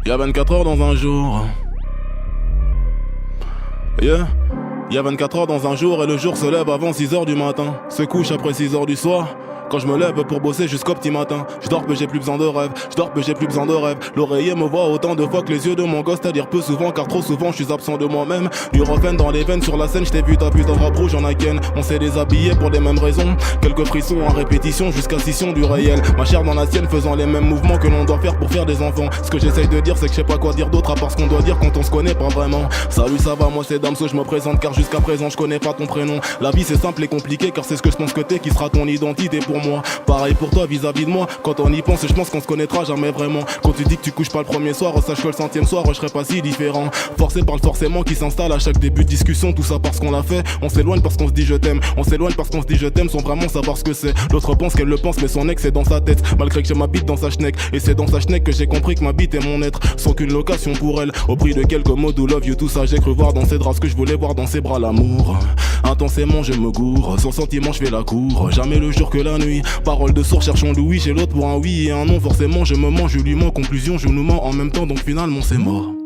Y'a 24 heures dans un jour. Yeah. Y'a 24 heures dans un jour et le jour se lève avant 6 heures du matin. Se couche après 6 heures du soir. Quand je me lève pour bosser jusqu'au petit matin. Je dors mais j'ai plus besoin de rêve. Je dors mais j'ai plus besoin de rêve. L'oreiller me voit autant de fois que les yeux de mon gosse. C'est-à-dire peu souvent car trop souvent je suis absent de moi-même. Du refrain dans les veines sur la scène. Je t'ai vu ta putain de robe rouge en again. On s'est déshabillé pour les mêmes raisons. Quelques frissons en répétition jusqu'à scission du réel. Ma chair dans la sienne faisant les mêmes mouvements que l'on doit faire pour faire des enfants. Ce que j'essaye de dire c'est que je sais pas quoi dire d'autre à part ce qu'on doit dire quand on se connaît pas vraiment. Salut ça va moi c'est Damso je me présente car jusqu'à présent je connais pas ton prénom. La vie c'est simple et compliqué car c'est ce que je pense que t'es qui sera ton identité pour moi. Pareil pour toi vis-à-vis de moi. Quand on y pense je pense qu'on se connaîtra jamais vraiment. Quand tu dis que tu couches pas le premier soir, sache que le 100e soir je serai pas si différent. Forcé par le forcément qui s'installe à chaque début de discussion. Tout ça parce qu'on l'a fait. On s'éloigne parce qu'on se dit je t'aime. On s'éloigne parce qu'on se dit je t'aime sans vraiment savoir ce que c'est. L'autre pense qu'elle le pense mais son ex est dans sa tête. Malgré que j'ai ma bite dans sa schneck. Et c'est dans sa schneck que j'ai compris que ma bite est mon être. Sans qu'une location pour elle. Au prix de quelques mots do love you tout ça j'ai cru voir dans ses draps ce que je voulais voir dans ses bras l'amour. Intensément je me gourre. Sans sentiment je fais la cour. Jamais le jour que la nuit. Parole de sourd cherchons Louis chez l'autre pour un oui et un non. Forcément je me mens, je lui mens. Conclusion je nous mens en même temps donc finalement c'est mort.